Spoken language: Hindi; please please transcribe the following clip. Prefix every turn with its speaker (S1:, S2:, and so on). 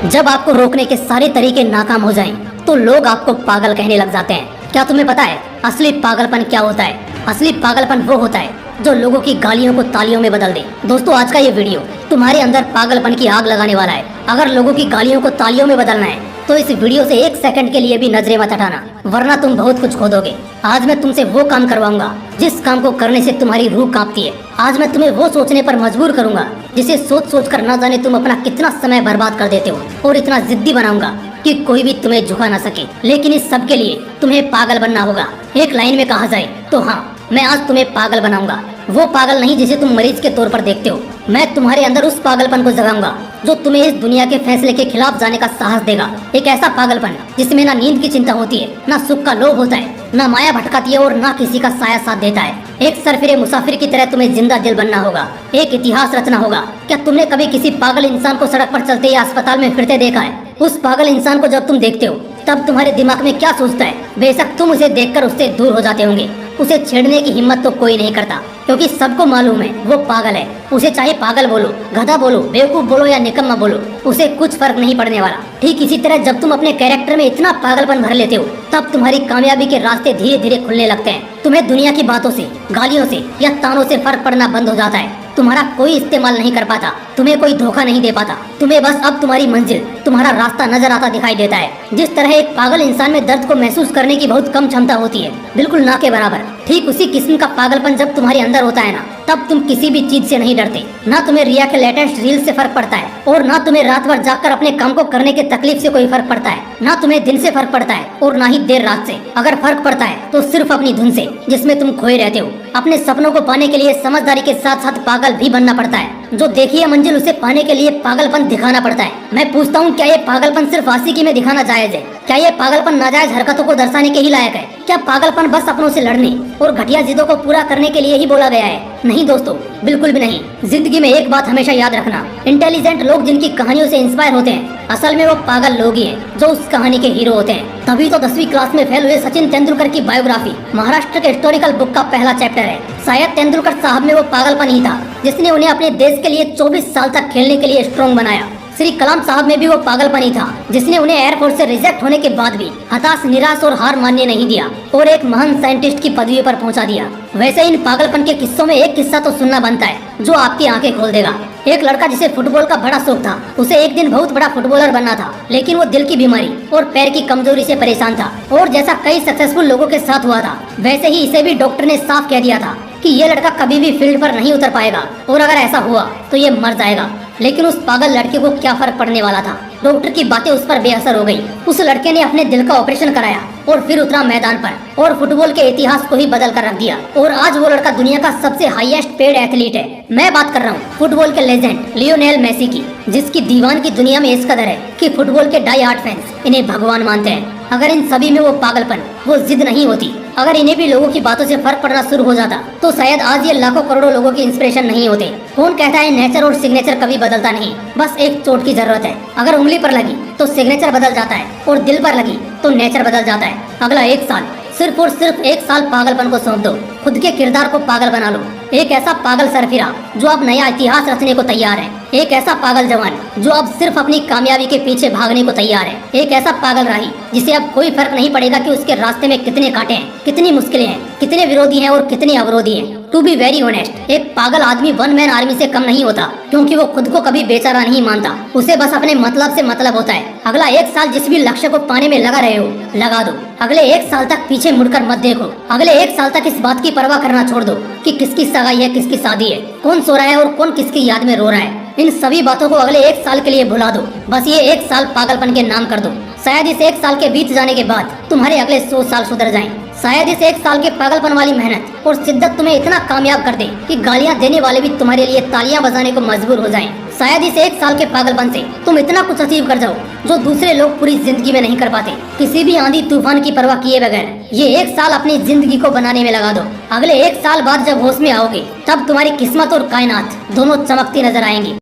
S1: जब आपको रोकने के सारे तरीके नाकाम हो जाएं, तो लोग आपको पागल कहने लग जाते हैं। क्या तुम्हें पता है असली पागलपन क्या होता है? असली पागलपन वो होता है जो लोगों की गालियों को तालियों में बदल दे। दोस्तों, आज का ये वीडियो तुम्हारे अंदर पागलपन की आग लगाने वाला है। अगर लोगों की गालियों को तालियों में बदलना है तो इस वीडियो से एक सेकंड के लिए भी नजरें मत हटाना, वरना तुम बहुत कुछ खो दोगे। आज मैं तुमसे वो काम करवाऊंगा जिस काम को करने से तुम्हारी रूह कांपती है। आज मैं तुम्हें वो सोचने पर मजबूर करूंगा जिसे सोच सोच कर ना जाने तुम अपना कितना समय बर्बाद कर देते हो, और इतना जिद्दी बनाऊंगा कि कोई भी तुम्हें झुका ना सके। लेकिन इस सब के लिए तुम्हें पागल बनना होगा। एक लाइन में कहा जाए तो हाँ, मैं आज तुम्हें पागल बनाऊंगा। वो पागल नहीं जिसे तुम मरीज के तौर पर देखते हो। मैं तुम्हारे अंदर उस पागलपन को जगाऊंगा जो तुम्हें इस दुनिया के फैसले के खिलाफ जाने का साहस देगा। एक ऐसा पागलपन जिसमें ना नींद की चिंता होती है, ना सुख का लोभ होता है, ना माया भटकाती है और ना किसी का साया साथ देता है। एक सरफिरे मुसाफिर की तरह तुम्हें जिंदा दिल बनना होगा, एक इतिहास रचना होगा। क्या तुमने कभी किसी पागल इंसान को सड़क पर चलते या अस्पताल में फिरते देखा है? उस पागल इंसान को जब तुम देखते हो तब तुम्हारे दिमाग में क्या सोचता है? बेशक तुम उसे देखकर उससे दूर हो जाते होंगे। उसे छेड़ने की हिम्मत तो कोई नहीं करता, क्योंकि सबको मालूम है वो पागल है। उसे चाहे पागल बोलो, गधा बोलो, बेवकूफ बोलो या निकम्मा बोलो, उसे कुछ फर्क नहीं पड़ने वाला। ठीक इसी तरह जब तुम अपने कैरेक्टर में इतना पागलपन भर लेते हो तब तुम्हारी कामयाबी के रास्ते धीरे धीरे खुलने लगते हैं। तुम्हें दुनिया की बातों से, गालियों से या तानों से फर्क पड़ना बंद हो जाता है। तुम्हारा कोई इस्तेमाल नहीं कर पाता, तुम्हें कोई धोखा नहीं दे पाता। तुम्हें बस अब तुम्हारी मंजिल, तुम्हारा रास्ता नजर आता दिखाई देता है। जिस तरह एक पागल इंसान में दर्द को महसूस करने की बहुत कम क्षमता होती है, बिल्कुल ना के बराबर, ठीक उसी किस्म का पागलपन जब तुम्हारे अंदर होता है ना, तब तुम किसी भी चीज से नहीं डरते। ना तुम्हें रिया के लेटेस्ट रील से फर्क पड़ता है, और ना तुम्हें रात भर जागकर अपने काम को करने के तकलीफ से कोई फर्क पड़ता है। ना तुम्हें दिन से फर्क पड़ता है और ना ही देर रात से। अगर फर्क पड़ता है तो सिर्फ अपनी धुन से, जिसमें तुम खोए रहते हो। अपने सपनों को पाने के लिए समझदारी के साथ साथ पागल भी बनना पड़ता है। जो देखी है मंजिल, उसे पाने के लिए पागलपन दिखाना पड़ता है। मैं पूछता हूँ, क्या ये पागलपन सिर्फ आशिकी में दिखाना जायज है? क्या ये पागलपन नाजायज हरकतों को दर्शाने के ही लायक है? क्या पागलपन बस अपनों से लड़ने और घटिया जिदों को पूरा करने के लिए ही बोला गया है? नहीं दोस्तों, बिल्कुल भी नहीं। जिंदगी में एक बात हमेशा याद रखना, इंटेलिजेंट लोग जिनकी कहानियों से इंस्पायर होते हैं, असल में वो पागल लोग ही हैं जो उस कहानी के हीरो होते हैं। तभी तो 10वीं क्लास में फेल हुए सचिन तेंदुलकर की बायोग्राफी महाराष्ट्र के हिस्टोरिकल बुक का पहला चैप्टर है। शायद तेंदुलकर साहब में वो पागलपन ही था जिसने उन्हें अपने देश के लिए 24 साल तक खेलने के लिए स्ट्रॉन्ग बनाया। श्री कलाम साहब में भी वो पागलपन ही था जिसने उन्हें एयरफोर्स से रिजेक्ट होने के बाद भी हताश, निराश और हार मानने नहीं दिया और एक महान साइंटिस्ट की पदवी पर पहुंचा दिया। वैसे इन पागलपन के किस्सों में एक किस्सा तो सुनना बनता है जो आपकी आंखें खोल देगा। एक लड़का जिसे फुटबॉल का बड़ा शौक था, उसे एक दिन बहुत बड़ा फुटबॉलर बनना था, लेकिन वो दिल की बीमारी और पैर की कमजोरी से परेशान था। और जैसा कई सक्सेसफुल लोगों के साथ हुआ था, वैसे ही इसे भी डॉक्टर ने साफ कह दिया था कि ये लड़का कभी भी फील्ड पर नहीं उतर पाएगा, और अगर ऐसा हुआ तो ये मर जाएगा। लेकिन उस पागल लड़के को क्या फर्क पड़ने वाला था? डॉक्टर की बातें उस पर बेअसर हो गई। उस लड़के ने अपने दिल का ऑपरेशन कराया और फिर उतरा मैदान पर और फुटबॉल के इतिहास को ही बदल कर रख दिया। और आज वो लड़का दुनिया का सबसे हाईएस्ट पेड एथलीट है। मैं बात कर रहा हूँ फुटबॉल के लेजेंड लियोनेल मेसी की, जिसकी दीवान की दुनिया में इस कदर है कि फुटबॉल के डाई हार्ड फैंस इन्हें भगवान मानते हैं। अगर इन सभी में वो पागलपन, वो जिद नहीं होती, अगर इन्हें भी लोगों की बातों से फर्क पड़ना शुरू हो जाता, तो शायद आज ये लाखों करोड़ों लोगों की इंस्पिरेशन नहीं होते। कौन कहता है नेचर और सिग्नेचर कभी बदलता नहीं? बस एक चोट की जरूरत है। अगर उंगली पर लगी तो सिग्नेचर बदल जाता है, और दिल पर लगी तो नेचर बदल जाता है। अगला एक साल, सिर्फ और सिर्फ एक साल पागलपन को सौंप दो। खुद के किरदार को पागल बना लो। एक ऐसा पागल सरफिरा जो अब नया इतिहास रचने को तैयार है। एक ऐसा पागल जवान जो अब सिर्फ अपनी कामयाबी के पीछे भागने को तैयार है। एक ऐसा पागल राही जिसे अब कोई फर्क नहीं पड़ेगा कि उसके रास्ते में कितने कांटे हैं, कितनी मुश्किलें हैं, कितने विरोधी हैं और कितने अवरोधी हैं। टू बी वेरी ऑनेस्ट, एक पागल आदमी वन मैन आर्मी से कम नहीं होता, क्योंकि वो खुद को कभी बेचारा नहीं मानता। उसे बस अपने मतलब से मतलब होता है। अगला एक साल जिस भी लक्ष्य को पाने में लगा रहे हो, लगा दो। अगले एक साल तक पीछे मुड़कर मत देखो। अगले एक साल तक इस बात की परवाह करना छोड़ दो कि किसकी सगाई है, किसकी शादी है, कौन सो रहा है और कौन किसकी याद में रो रहा है। इन सभी बातों को अगले एक साल के लिए भुला दो। बस ये एक साल पागलपन के नाम कर दो। शायद इस एक साल के बीत जाने के बाद तुम्हारे अगले 100 साल सुधर जाएं। शायद इस एक साल के पागलपन वाली मेहनत और शिद्दत तुम्हें इतना कामयाब कर दे कि गालियां देने वाले भी तुम्हारे लिए तालियां बजाने को मजबूर हो जाएं। शायद इस एक साल के पागलपन से तुम इतना कुछ अचीव कर जाओ जो दूसरे लोग पूरी जिंदगी में नहीं कर पाते, किसी भी आंधी तूफान की परवाह किए बगैर। ये एक साल अपनी जिंदगी को बनाने में लगा दो। अगले एक साल बाद जब होश में आओगे, तब तुम्हारी किस्मत और कायनात दोनों चमकती नजर आएंगी।